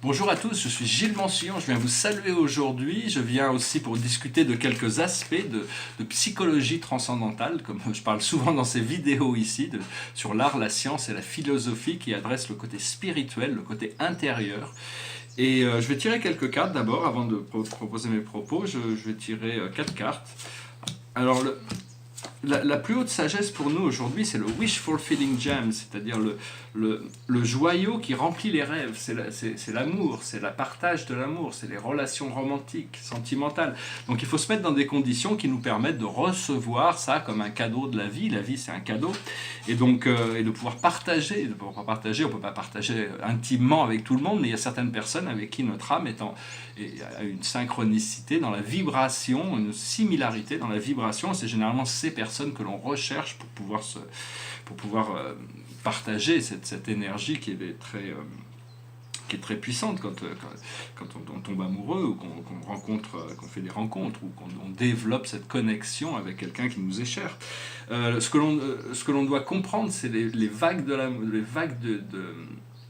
Bonjour à tous, je suis Gilles Mansillon, je viens vous saluer aujourd'hui. Je viens aussi pour discuter de quelques aspects de psychologie transcendantale, comme je parle souvent dans ces vidéos ici, sur l'art, la science et la philosophie qui adressent le côté spirituel, le côté intérieur. Et je vais tirer quelques cartes d'abord, avant de proposer mes propos. Je vais tirer 4 cartes. Alors, la plus haute sagesse pour nous aujourd'hui, c'est le wish fulfilling gem, c'est-à-dire le joyau qui remplit les rêves. C'est l'amour, c'est le partage de l'amour, c'est les relations romantiques, sentimentales. Donc il faut se mettre dans des conditions qui nous permettent de recevoir ça comme un cadeau de la vie. La vie, c'est un cadeau. Et donc, et de pouvoir partager. On ne peut pas partager intimement avec tout le monde, mais il y a certaines personnes avec qui notre âme a une synchronicité dans la vibration, une similarité dans la vibration. C'est généralement ces personnes que l'on recherche pour pouvoir partager cette énergie qui est très puissante quand on tombe amoureux ou qu'on fait des rencontres ou qu'on développe cette connexion avec quelqu'un qui nous est cher. Ce que l'on doit comprendre, c'est les vagues de l'amour, les vagues de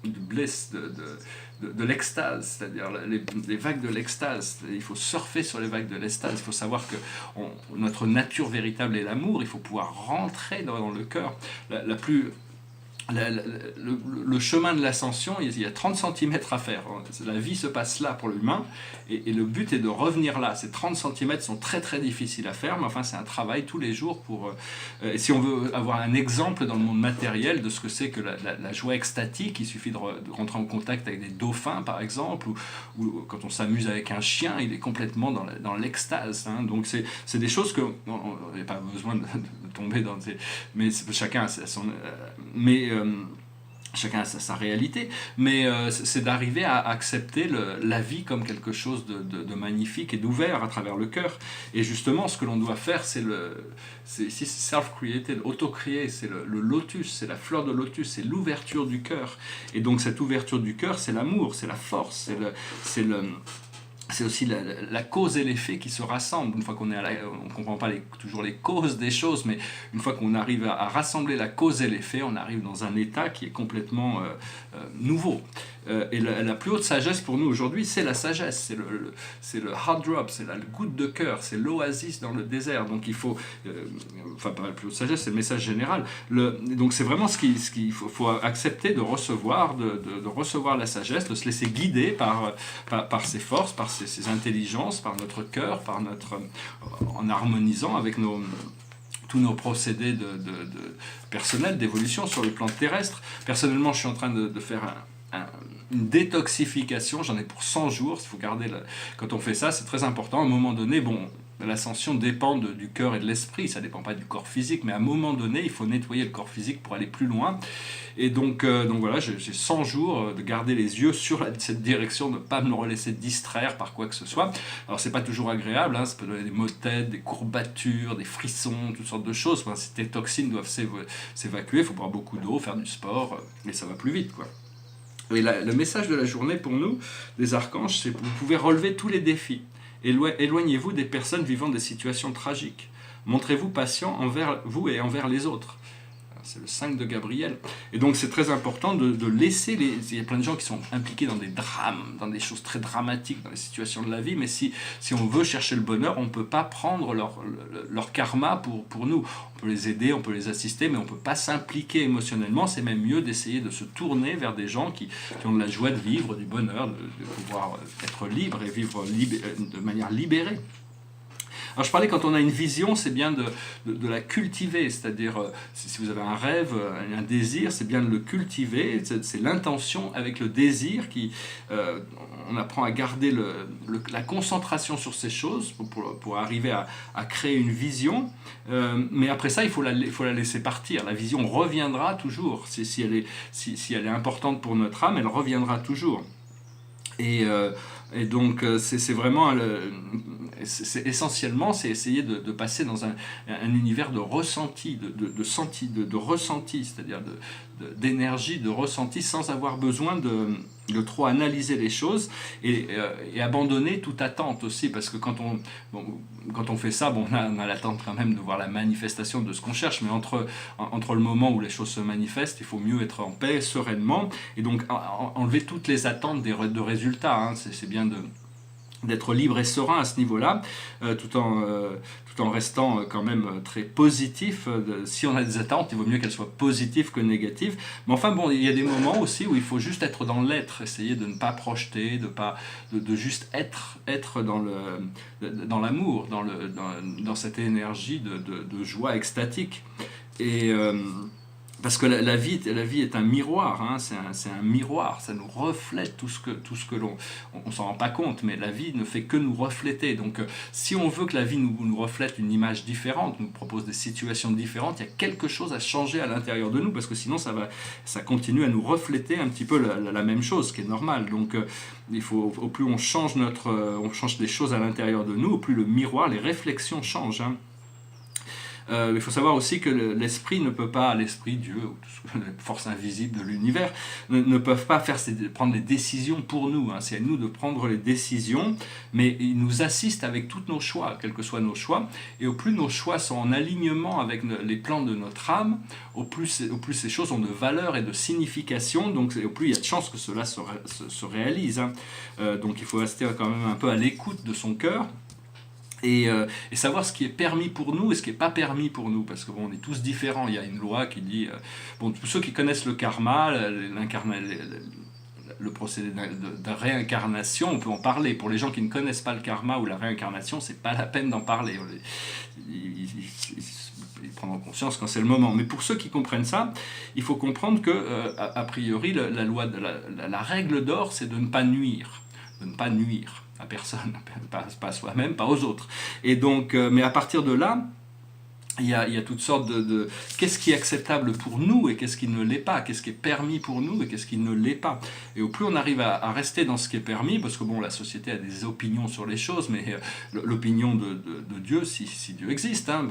bliss, de l'extase, c'est-à-dire les vagues de l'extase. Il faut surfer sur les vagues de l'extase. Il faut savoir que notre nature véritable est l'amour. Il faut pouvoir rentrer dans le cœur. Le chemin de l'ascension, il y a 30 cm à faire. La vie se passe là pour l'humain, et le but est de revenir là. Ces 30 cm sont très très difficiles à faire, mais enfin c'est un travail tous les jours et si on veut avoir un exemple dans le monde matériel de ce que c'est que la joie extatique, il suffit de rentrer en contact avec des dauphins par exemple, ou quand on s'amuse avec un chien, il est complètement dans l'extase. Donc c'est des choses que il n'y a pas besoin de tomber dans mais chacun a son chacun a sa réalité, mais c'est d'arriver à accepter la vie comme quelque chose de magnifique et d'ouvert à travers le cœur. Et justement, ce que l'on doit faire, c'est self-created, auto-créé, c'est le lotus, c'est la fleur de lotus, c'est l'ouverture du cœur. Et donc cette ouverture du cœur, c'est l'amour, c'est la force, c'est aussi la cause et l'effet qui se rassemblent. Une fois qu'on on ne comprend pas toujours les causes des choses, mais une fois qu'on arrive à rassembler la cause et l'effet, on arrive dans un état qui est complètement nouveau. Et la plus haute sagesse pour nous aujourd'hui, c'est la sagesse, c'est le hard drop, c'est la goutte de cœur, c'est l'oasis dans le désert. Donc il faut, enfin pas la plus haute sagesse, c'est le message général. Donc c'est vraiment ce qu'il faut accepter de recevoir, de recevoir la sagesse, de se laisser guider par ses forces, par ses intelligences, par notre cœur, en harmonisant avec tous nos procédés personnels d'évolution sur le plan terrestre. Personnellement, je suis en train de faire une détoxification, j'en ai pour 100 jours, il faut garder quand on fait ça, c'est très important. À un moment donné, l'ascension dépend du cœur et de l'esprit, ça ne dépend pas du corps physique, mais à un moment donné, il faut nettoyer le corps physique pour aller plus loin. Et donc voilà, j'ai 100 jours de garder les yeux sur cette direction, de ne pas me laisser distraire par quoi que ce soit. Alors c'est pas toujours agréable, ça peut donner des maux de tête, des courbatures, des frissons, toutes sortes de choses. Ces toxines doivent s'évacuer, il faut boire beaucoup d'eau, faire du sport, et ça va plus vite, quoi. Et le message de la journée pour nous, les archanges, c'est que vous pouvez relever tous les défis. Éloignez-vous des personnes vivant des situations tragiques. Montrez-vous patient envers vous et envers les autres. C'est le 5 de Gabriel. Et donc c'est très important de laisser il y a plein de gens qui sont impliqués dans des drames, dans des choses très dramatiques, dans les situations de la vie, mais si on veut chercher le bonheur, on ne peut pas prendre leur karma pour nous. On peut les aider, on peut les assister, mais on ne peut pas s'impliquer émotionnellement. C'est même mieux d'essayer de se tourner vers des gens qui ont de la joie de vivre, du bonheur, de pouvoir être libre et vivre de manière libérée. Alors je parlais, quand on a une vision, c'est bien de la cultiver, c'est-à-dire si vous avez un rêve, un désir, c'est bien de le cultiver, c'est l'intention avec le désir on apprend à garder la concentration sur ces choses pour arriver à créer une vision, mais après ça il faut la laisser partir. La vision reviendra toujours, si elle est importante pour notre âme, elle reviendra toujours. Et donc c'est vraiment essentiellement, c'est essayer de passer dans un univers de ressenti, de ressenti, c'est-à-dire d'énergie, de ressenti, sans avoir besoin de trop analyser les choses et abandonner toute attente aussi, parce que quand on fait ça, on a l'attente quand même de voir la manifestation de ce qu'on cherche, mais entre le moment où les choses se manifestent, il faut mieux être en paix, sereinement, et donc enlever toutes les attentes de résultats, hein. C'est bien d'être libre et serein à ce niveau-là, tout en restant quand même très positif. Si on a des attentes, il vaut mieux qu'elles soient positives que négatives. Mais enfin bon, il y a des moments aussi où il faut juste être dans l'être, essayer de ne pas projeter, de juste être dans l'amour, dans cette énergie de joie extatique. Et parce que la vie est un miroir, hein, c'est un miroir, ça nous reflète tout ce que on s'en rend pas compte, mais la vie ne fait que nous refléter. Donc si on veut que la vie nous reflète une image différente, nous propose des situations différentes, il y a quelque chose à changer à l'intérieur de nous, parce que sinon ça continue à nous refléter un petit peu la même chose, ce qui est normal. Donc au plus on change des choses à l'intérieur de nous, au plus le miroir, les réflexions changent, hein. Il faut savoir aussi que l'esprit ne peut pas, l'esprit, Dieu, ou les forces invisibles de l'univers, ne peuvent pas prendre les décisions pour nous, hein. C'est à nous de prendre les décisions, mais ils nous assistent avec tous nos choix, quels que soient nos choix, et au plus nos choix sont en alignement avec les plans de notre âme, au plus ces choses ont de valeur et de signification, donc au plus il y a de chances que cela se réalise, hein. Donc il faut rester quand même un peu à l'écoute de son cœur, et savoir ce qui est permis pour nous et ce qui n'est pas permis pour nous, parce que on est tous différents. Il y a une loi qui dit, tous ceux qui connaissent le karma, le procédé de réincarnation, on peut en parler. Pour les gens qui ne connaissent pas le karma ou la réincarnation, c'est pas la peine d'en parler. Ils prendront conscience quand c'est le moment. Mais pour ceux qui comprennent ça, il faut comprendre que, a priori, la règle d'or, c'est de ne pas nuire. De ne pas nuire à personne, pas à soi-même, pas aux autres. Et donc, mais à partir de là, il y a toutes sortes de qu'est-ce qui est acceptable pour nous et qu'est-ce qui ne l'est pas, qu'est-ce qui est permis pour nous et qu'est-ce qui ne l'est pas. Et au plus on arrive à rester dans ce qui est permis, parce que la société a des opinions sur les choses, mais l'opinion de Dieu, si Dieu existe, hein,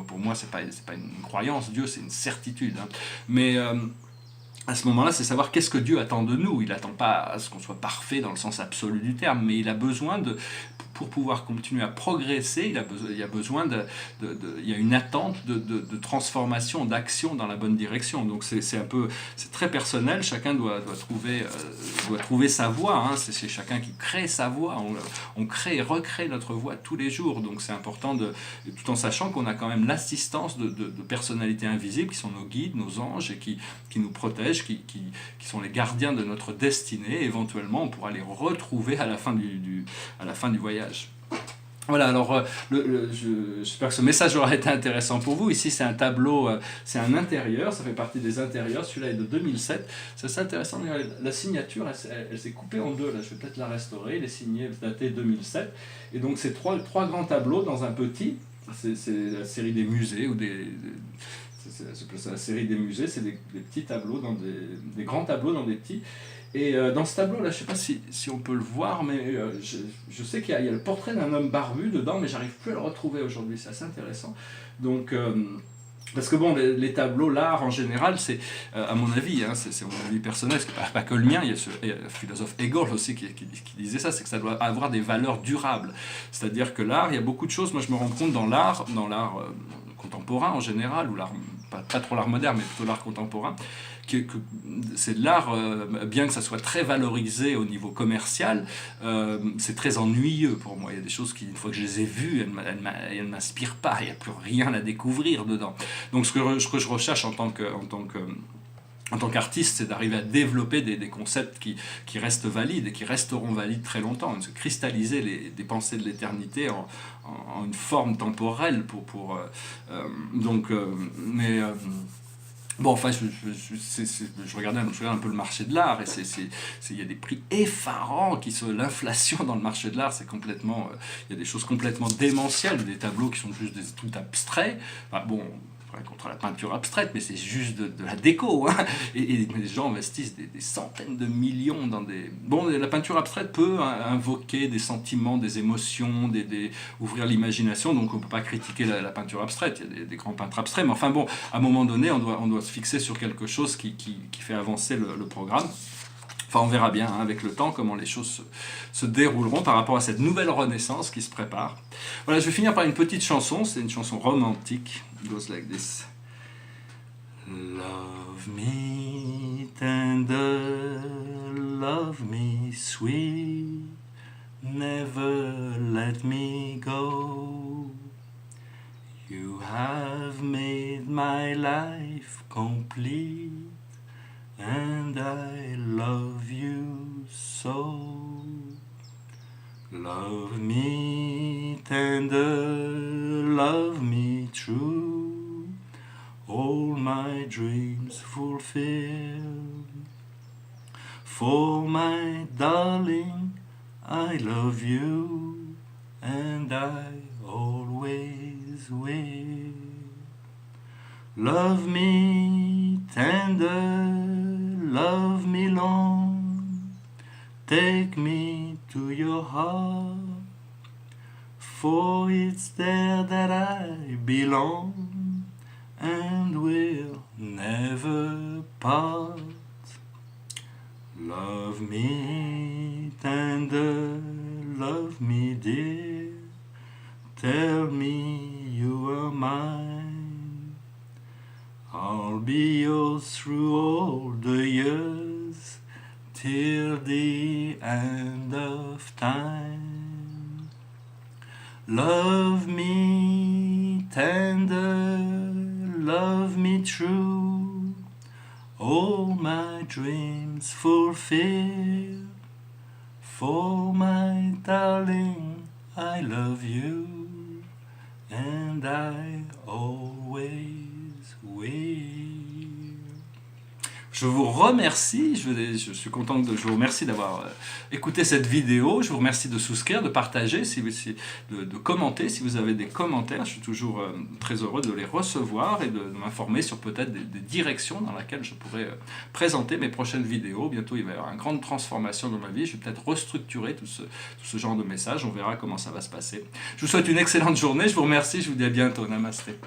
pour moi c'est pas une croyance, Dieu c'est une certitude, hein. Mais à ce moment-là, c'est savoir qu'est-ce que Dieu attend de nous. Il n'attend pas à ce qu'on soit parfait dans le sens absolu du terme, mais il a besoin pour pouvoir continuer à progresser, il y a une attente de transformation, d'action dans la bonne direction. Donc c'est très personnel, chacun doit trouver sa voie, hein. C'est chacun qui crée sa voie, on crée et recrée notre voie tous les jours, donc c'est important, tout en sachant qu'on a quand même l'assistance de personnalités invisibles qui sont nos guides, nos anges, et qui nous protègent, qui sont les gardiens de notre destinée. Éventuellement on pourra les retrouver à la fin du voyage. Voilà, alors j'espère que ce message aura été intéressant pour vous. Ici c'est un tableau, c'est un intérieur, ça fait partie des intérieurs, celui-là est de 2007. C'est assez intéressant, la signature elle s'est coupée en deux, là je vais peut-être la restaurer, il est signé, daté 2007. Et donc c'est trois grands tableaux dans un petit, c'est la série des musées, ou c'est la série des musées, c'est des petits tableaux, des grands tableaux dans des petits. Et dans ce tableau-là, je ne sais pas si on peut le voir, mais je sais qu'il y a le portrait d'un homme barbu dedans, mais j'arrive plus à le retrouver aujourd'hui, c'est assez intéressant. Donc, parce que les tableaux, l'art en général, c'est, à mon avis, hein, c'est mon avis personnel, c'est pas que le mien, il y a le philosophe Hegel aussi qui disait ça, c'est que ça doit avoir des valeurs durables. C'est-à-dire que l'art, il y a beaucoup de choses, moi je me rends compte dans l'art contemporain en général, ou l'art, pas trop l'art moderne, mais plutôt l'art contemporain, que c'est de l'art, bien que ça soit très valorisé au niveau commercial, c'est très ennuyeux pour moi. Il y a des choses qui, une fois que je les ai vues, elles ne m'inspirent pas, il n'y a plus rien à découvrir dedans. Donc ce que je recherche en tant qu'artiste, c'est d'arriver à développer des concepts qui restent valides et qui resteront valides très longtemps, de cristalliser des pensées de l'éternité en une forme temporelle bon, enfin, je regarde un peu le marché de l'art, et il y a des prix effarants l'inflation dans le marché de l'art, c'est complètement, il y a des choses complètement démentielles, des tableaux qui sont juste des trucs abstraits. Enfin, bon, pas contre la peinture abstraite, mais c'est juste de la déco. Hein. Et les gens investissent des centaines de millions dans des... Bon, la peinture abstraite peut invoquer des sentiments, des émotions, ouvrir l'imagination, donc on ne peut pas critiquer la peinture abstraite, il y a des grands peintres abstraits, mais enfin bon, à un moment donné, on doit se fixer sur quelque chose qui fait avancer le programme. Enfin, on verra bien hein, avec le temps comment les choses se dérouleront par rapport à cette nouvelle renaissance qui se prépare. Voilà, je vais finir par une petite chanson, c'est une chanson romantique. It goes like this. Love me tender, love me sweet, never let me go. You have made my life complete, and I love you so. Love me tender, love me true, all my dreams fulfill. For my darling, I love you, and I always will. Love me tender, love me long, take me to your heart, for it's there that I belong, and will never part. Love me tender, love me dear, tell me you are mine. I'll be yours through all the years, till the end of time. Love me tender, love me true, all my dreams fulfill. For my darling, I love you, and I always will. Je vous remercie, je suis content je vous remercie d'avoir écouté cette vidéo, je vous remercie de souscrire, de partager, de commenter si vous avez des commentaires, je suis toujours très heureux de les recevoir et de m'informer sur peut-être des directions dans lesquelles je pourrais présenter mes prochaines vidéos. Bientôt il va y avoir une grande transformation dans ma vie, je vais peut-être restructurer tout ce genre de messages, on verra comment ça va se passer. Je vous souhaite une excellente journée, je vous remercie, je vous dis à bientôt, namasté.